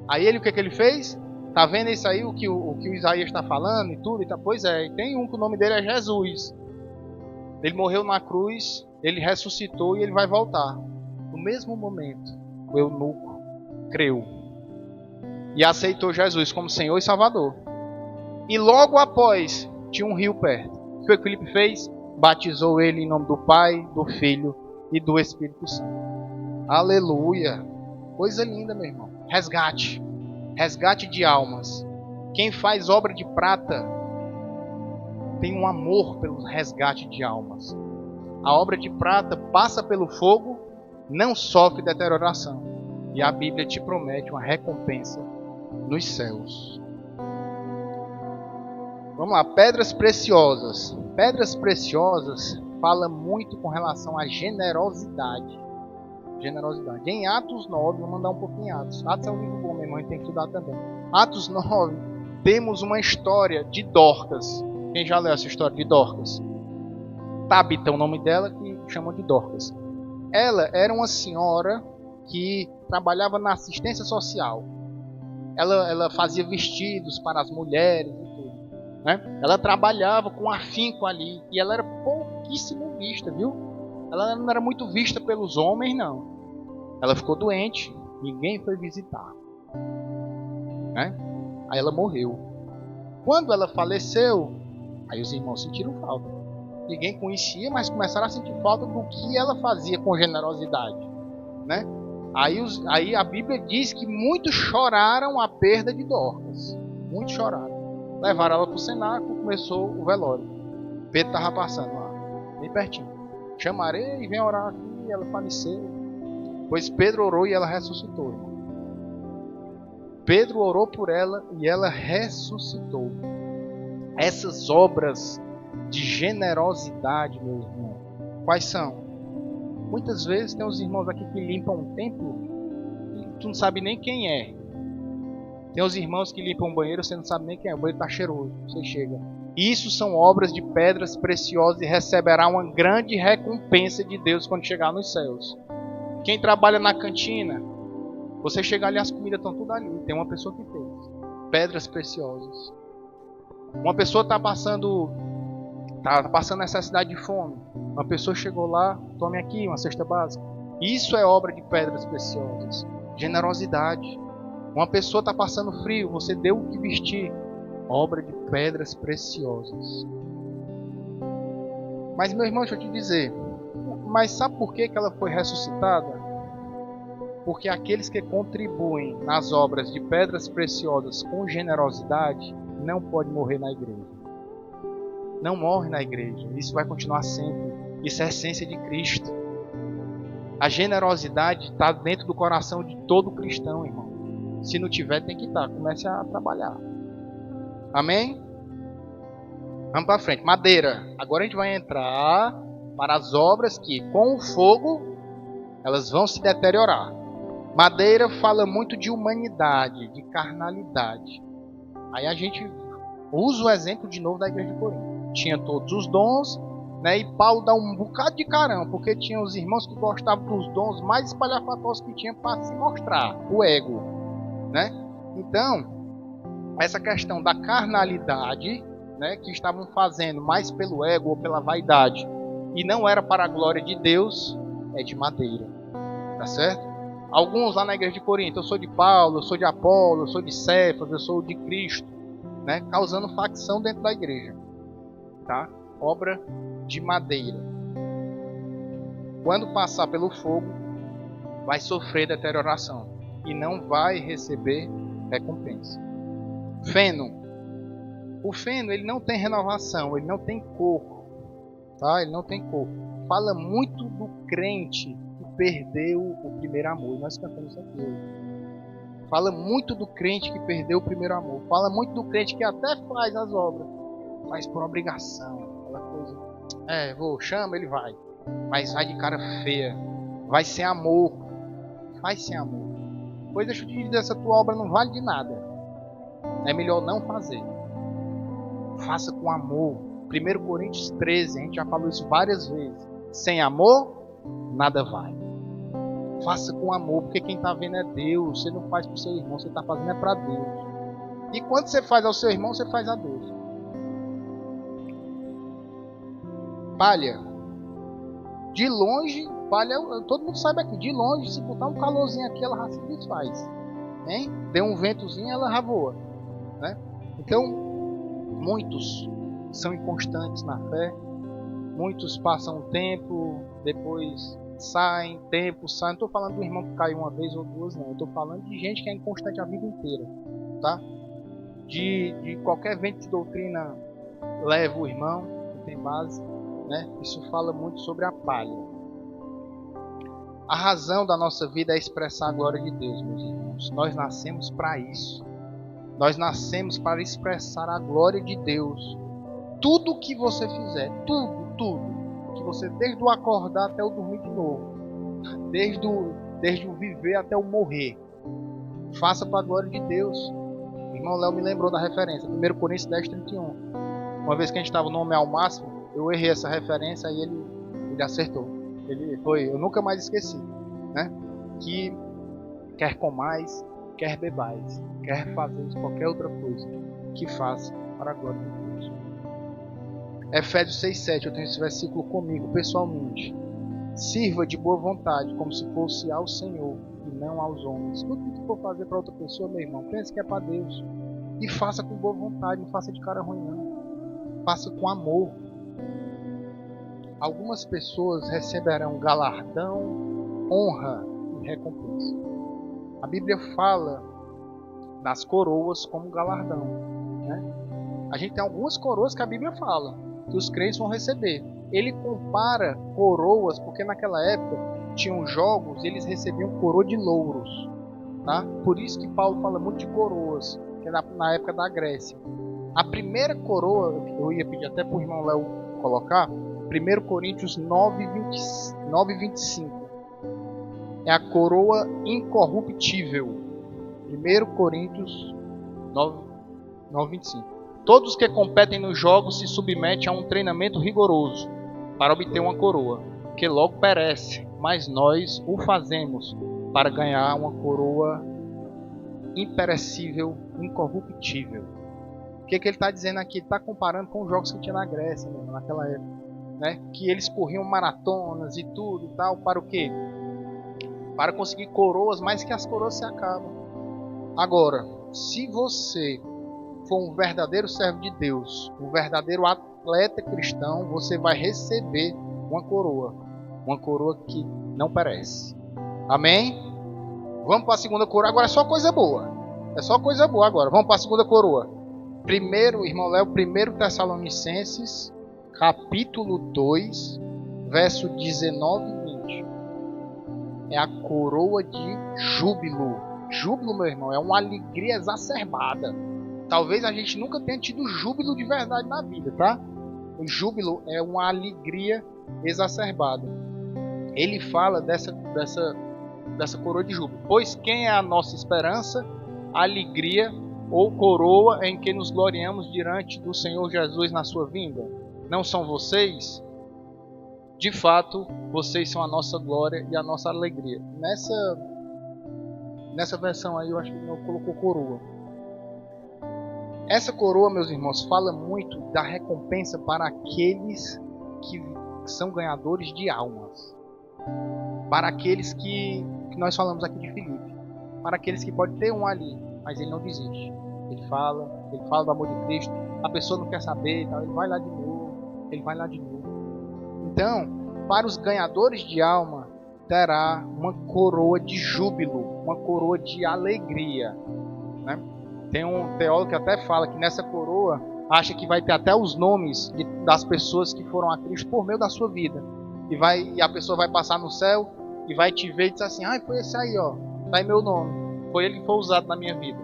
Aí ele, o que ele fez? Tá vendo isso aí, o que o Isaías está falando e tudo? E tá, pois é, tem um que o nome dele é Jesus. Ele morreu na cruz, ele ressuscitou e ele vai voltar. No mesmo momento, o eunuco creu. E aceitou Jesus como Senhor e Salvador. E logo após, tinha um rio perto. O que foi que o Filipe fez? Batizou ele em nome do Pai, do Filho e do Espírito Santo. Aleluia! Coisa linda, meu irmão. Resgate. Resgate de almas. Quem faz obra de prata tem um amor pelo resgate de almas. A obra de prata passa pelo fogo, não sofre deterioração. E a Bíblia te promete uma recompensa nos céus. Vamos lá, pedras preciosas. Pedras preciosas fala muito com relação à generosidade. Generosidade. Em Atos 9, vou mandar um pouquinho em Atos. Atos é um livro bom, meu irmão, a gente tem que estudar também. Atos 9, temos uma história de Dorcas. Quem já leu essa história de Dorcas? Tabita é o nome dela, que chamam de Dorcas. Ela era uma senhora que trabalhava na assistência social. Ela fazia vestidos para as mulheres e tudo, né? Ela trabalhava com afinco ali e ela era pouquíssimo vista, viu? Ela não era muito vista pelos homens, não. Ela ficou doente, ninguém foi visitar, né? Aí ela morreu. Quando ela faleceu, aí os irmãos sentiram falta. Ninguém conhecia, mas começaram a sentir falta do que ela fazia com generosidade, né? Aí a Bíblia diz que muitos choraram a perda de Dorcas. Muitos choraram. Levaram ela para o cenáculo, começou o velório. Pedro estava passando lá, bem pertinho. Chamarei e vem orar aqui, ela faleceu. Pois Pedro orou e ela ressuscitou. Pedro orou por ela e ela ressuscitou. Essas obras de generosidade, meu irmão, quais são? Muitas vezes tem uns irmãos aqui que limpam um templo e tu não sabe nem quem é. Tem os irmãos que limpam um banheiro, você não sabe nem quem é. O banheiro está cheiroso, você chega. Isso são obras de pedras preciosas e receberá uma grande recompensa de Deus quando chegar nos céus. Quem trabalha na cantina, você chega ali, as comidas estão tudo ali. Tem uma pessoa que fez. Pedras preciosas. Uma pessoa está passando necessidade de fome. Uma pessoa chegou lá, tome aqui uma cesta básica. Isso é obra de pedras preciosas. Generosidade. Uma pessoa está passando frio, você deu o que vestir. Obra de pedras preciosas. Mas, meu irmão, deixa eu te dizer. Mas sabe por que ela foi ressuscitada? Porque aqueles que contribuem nas obras de pedras preciosas com generosidade não podem morrer na igreja. Não morre na igreja. Isso vai continuar sempre. Isso é a essência de Cristo. A generosidade está dentro do coração de todo cristão, irmão. Se não tiver, tem que estar. Comece a trabalhar. Amém? Vamos para frente. Madeira. Agora a gente vai entrar para as obras que, com o fogo, elas vão se deteriorar. Madeira fala muito de humanidade, de carnalidade. Aí a gente usa o exemplo de novo da igreja de Corinto. Tinha todos os dons, né? E Paulo dá um bocado de carão, porque tinha os irmãos que gostavam dos dons mais espalhafatosos que tinha para se mostrar, o ego, né? Então, essa questão da carnalidade, né, que estavam fazendo mais pelo ego ou pela vaidade, e não era para a glória de Deus, é de madeira, tá certo? Alguns lá na igreja de Corinto, eu sou de Paulo, eu sou de Apolo, eu sou de Cefas, eu sou de Cristo, né, causando facção dentro da igreja, tá? Obra de madeira. Quando passar pelo fogo, vai sofrer deterioração e não vai receber recompensa. Feno. O feno, ele não tem renovação, ele não tem cor, tá? Ele não tem cor. Fala muito do crente que perdeu o primeiro amor. Nós cantamos isso aqui hoje. Fala muito do crente que perdeu o primeiro amor. Fala muito do crente que até faz as obras, faz por obrigação, aquela coisa. Chama, ele vai. Mas vai de cara feia. Vai sem amor. Vai sem amor. Pois deixa eu te dizer, essa tua obra não vale de nada. É melhor não fazer. Faça com amor. 1 Coríntios 13, a gente já falou isso várias vezes. Sem amor, nada vai. Faça com amor, porque quem está vendo é Deus. Você não faz para o seu irmão, você está fazendo é para Deus. E quando você faz ao seu irmão, você faz a Deus. Palha. De longe, palha, todo mundo sabe aqui, de longe, se botar um calorzinho aqui, ela já se desfaz. Hein? Deu um ventozinho, ela já voa. Né? Então, muitos são inconstantes na fé. Muitos passam um tempo, depois saem, tempo, saem. Não estou falando do irmão que caiu uma vez ou duas, não. Estou falando de gente que é inconstante a vida inteira. Tá? De qualquer vento de doutrina leva o irmão, que tem base, né? Isso fala muito sobre a palha. A razão da nossa vida é expressar a glória de Deus, meus irmãos. Nós nascemos para isso. Nós nascemos para expressar a glória de Deus. Tudo que você fizer, tudo, que você, desde o acordar até o dormir de novo, desde o viver até o morrer, faça para a glória de Deus. O irmão Léo me lembrou da referência, 1 Coríntios 10:31. Uma vez que a gente estava no Homem ao Máximo, eu errei essa referência e ele acertou. Eu nunca mais esqueci, né? Que quer comais, quer bebais, quer fazer qualquer outra coisa, que faça para a glória de Deus. Efésios 6:7, eu tenho esse versículo comigo pessoalmente. Sirva de boa vontade, como se fosse ao Senhor e não aos homens. Tudo que for fazer para outra pessoa, meu irmão, pense que é para Deus. E faça com boa vontade, não faça de cara ruim não. Faça com amor. Algumas pessoas receberão galardão, honra e recompensa. A Bíblia fala das coroas como galardão, né? A gente tem algumas coroas que a Bíblia fala que os crentes vão receber. Ele compara coroas, porque naquela época tinham jogos, eles recebiam coroa de louros, tá? Por isso que Paulo fala muito de coroas, que é na época da Grécia. A primeira coroa, eu ia pedir até para o irmão Léo colocar, 1 Coríntios 9:25. É a coroa incorruptível. 1 Coríntios 9:25. Todos que competem nos jogos se submetem a um treinamento rigoroso para obter uma coroa, que logo perece, mas nós o fazemos para ganhar uma coroa imperecível, incorruptível. O que ele está dizendo aqui? Ele está comparando com os jogos que tinha na Grécia, naquela época, né? Que eles corriam maratonas e tudo e tal, para o quê? Para conseguir coroas, mas que as coroas se acabam. Agora, se você for um verdadeiro servo de Deus, um verdadeiro atleta cristão, você vai receber uma coroa que não perece. Amém? Vamos para a segunda coroa. Agora é só coisa boa. Agora. Vamos para a segunda coroa. Primeiro, irmão Léo, 1 Tessalonicenses, capítulo 2, verso 19 e 20. É a coroa de júbilo. Júbilo, meu irmão, é uma alegria exacerbada. Talvez a gente nunca tenha tido júbilo de verdade na vida, tá? O júbilo é uma alegria exacerbada. Ele fala dessa coroa de júbilo. Pois quem é a nossa esperança, alegria ou coroa em que nos gloriamos diante do Senhor Jesus na sua vinda? Não são vocês? De fato, vocês são a nossa glória e a nossa alegria. Nessa versão aí eu acho que não colocou coroa. Essa coroa, meus irmãos, fala muito da recompensa para aqueles que são ganhadores de almas. Para aqueles que nós falamos aqui de Filipe. Para aqueles que pode ter um ali, mas ele não desiste. Ele fala do amor de Cristo. A pessoa não quer saber, ele vai lá de novo. Então, para os ganhadores de alma, terá uma coroa de júbilo, uma coroa de alegria, né? Tem um teólogo que até fala que nessa coroa acha que vai ter até os nomes das pessoas que foram a Cristo por meio da sua vida. E a pessoa vai passar no céu e vai te ver e dizer assim: foi esse aí, ó, tá aí meu nome. Foi ele que foi usado na minha vida.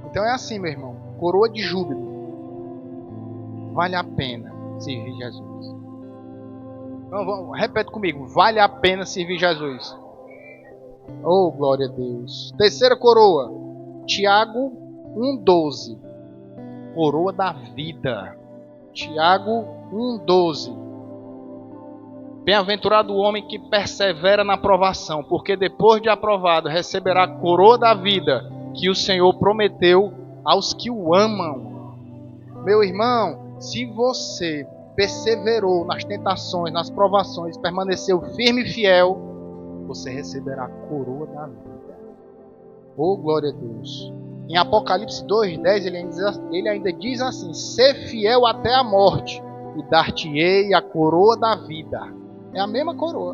Então é assim, meu irmão. Coroa de júbilo. Vale a pena servir Jesus. Então, repete comigo. Vale a pena servir Jesus. Oh, glória a Deus. Terceira coroa. Tiago 1:12. Coroa da vida. Tiago 1:12. Bem-aventurado o homem que persevera na provação, porque depois de aprovado receberá a coroa da vida que o Senhor prometeu aos que o amam. Meu irmão, se você perseverou nas tentações, nas provações, permaneceu firme e fiel, você receberá a coroa da vida. Oh, glória a Deus. Em Apocalipse 2:10 ele ainda diz assim: ser fiel até a morte e dar-te-ei a coroa da vida. É a mesma coroa.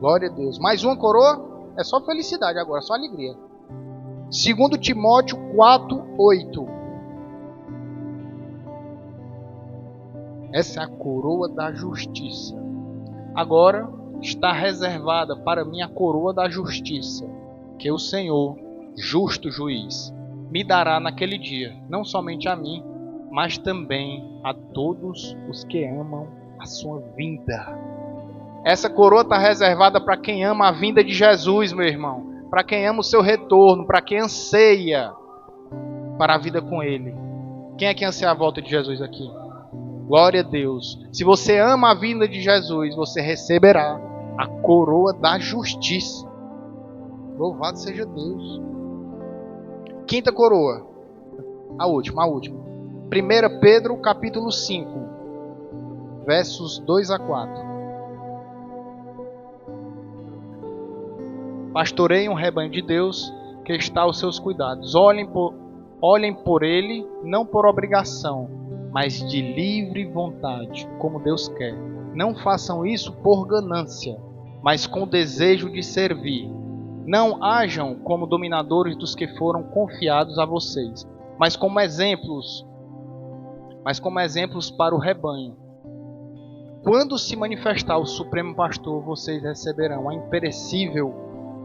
Glória a Deus. Mais uma coroa? É só felicidade agora, só alegria. 2 Timóteo 4:8. Essa é a coroa da justiça. Agora está reservada para mim a coroa da justiça, que o Senhor, justo juiz, me dará naquele dia, não somente a mim, mas também a todos os que amam a sua vinda. Essa coroa está reservada para quem ama a vinda de Jesus, meu irmão. Para quem ama o seu retorno, para quem anseia para a vida com Ele. Quem é que anseia a volta de Jesus aqui? Glória a Deus. Se você ama a vinda de Jesus, você receberá a coroa da justiça. Louvado seja Deus. Quinta coroa. A última. 1 Pedro capítulo 5, versos 2 a 4. Pastoreiem um rebanho de Deus que está aos seus cuidados. Olhem por ele, não por obrigação, mas de livre vontade, como Deus quer. Não façam isso por ganância, mas com desejo de servir. Não hajam como dominadores dos que foram confiados a vocês, mas como exemplos para o rebanho. Quando se manifestar o Supremo Pastor, vocês receberão a imperecível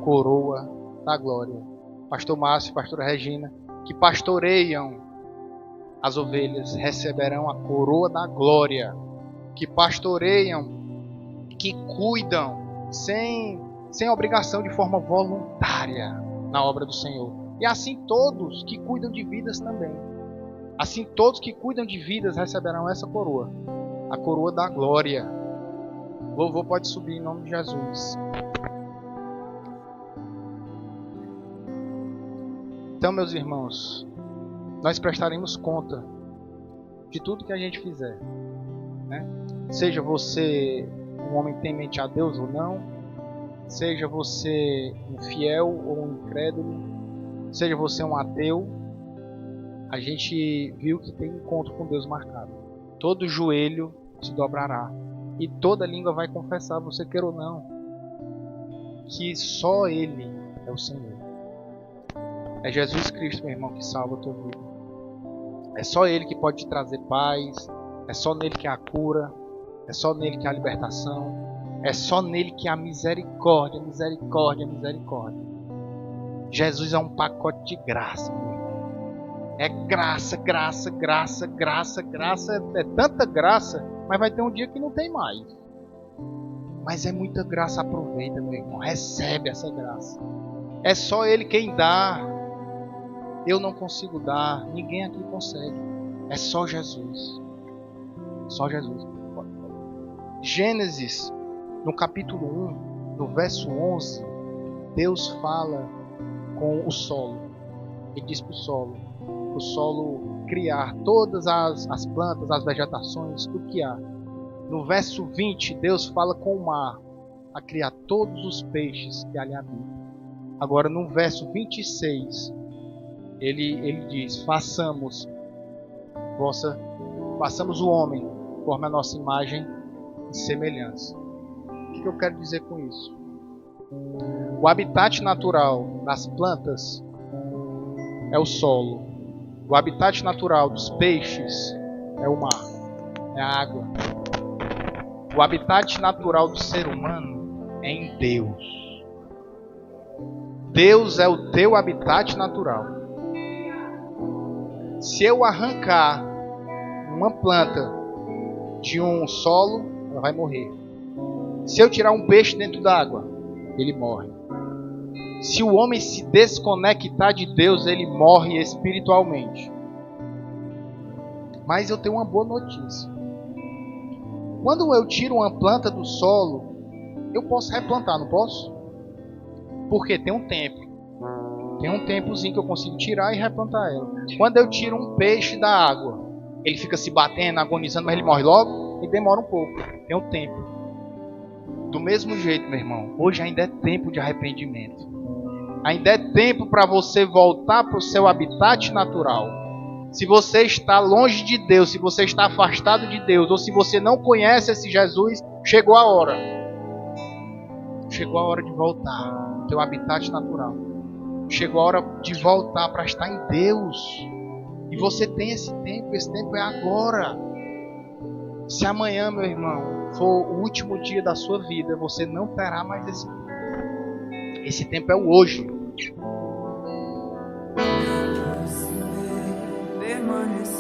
coroa da glória. Pastor Márcio e pastora Regina, que pastoreiam as ovelhas, receberão a coroa da glória. Que pastoreiam, que cuidam sem obrigação, de forma voluntária na obra do Senhor. E assim todos que cuidam de vidas também. Assim todos que cuidam de vidas receberão essa coroa, a coroa da glória. O louvor pode subir em nome de Jesus. Então, meus irmãos, nós prestaremos conta de tudo que a gente fizer, né? Seja você um homem temente a Deus ou não, seja você um fiel ou um incrédulo, seja você um ateu, a gente viu que tem encontro com Deus marcado. Todo joelho se dobrará e toda língua vai confessar, você queira ou não, que só Ele é o Senhor. É Jesus Cristo, meu irmão, que salva a tua vida. É só Ele que pode te trazer paz. É só nele que há a cura. É só nele que há a libertação. É só nele que há a misericórdia. Jesus é um pacote de graça, meu irmão. É graça. É tanta graça, mas vai ter um dia que não tem mais. Mas é muita graça, aproveita, meu irmão. Recebe essa graça. É só Ele quem dá. Eu não consigo dar, ninguém aqui consegue. É só Jesus. Só Jesus. Gênesis, no capítulo 1, no verso 11, Deus fala com o solo. Ele diz para o solo criar todas as plantas, as vegetações, tudo que há. No verso 20, Deus fala com o mar, a criar todos os peixes que ali habitam. Agora, no verso 26, ele diz: façamos o homem conforme a nossa imagem e semelhança. O que eu quero dizer com isso? O habitat natural das plantas é o solo. O habitat natural dos peixes é o mar, é a água. O habitat natural do ser humano é em Deus. Deus é o teu habitat natural. Se eu arrancar uma planta de um solo, ela vai morrer. Se eu tirar um peixe dentro d'água, ele morre. Se o homem se desconectar de Deus, ele morre espiritualmente. Mas eu tenho uma boa notícia. Quando eu tiro uma planta do solo, eu posso replantar, não posso? Porque tem um tempo. Tem um tempozinho que eu consigo tirar e replantar ela. Quando eu tiro um peixe da água, ele fica se batendo, agonizando, mas ele morre logo e demora um pouco. Tem um tempo. Do mesmo jeito, meu irmão, hoje ainda é tempo de arrependimento. Ainda é tempo para você voltar para o seu habitat natural. Se você está longe de Deus, se você está afastado de Deus, ou se você não conhece esse Jesus, chegou a hora. Chegou a hora de voltar ao teu habitat natural. Chegou a hora de voltar para estar em Deus. E você tem esse tempo é agora. Se amanhã, meu irmão, for o último dia da sua vida, você não terá mais esse tempo. Esse tempo é o hoje. Permanecer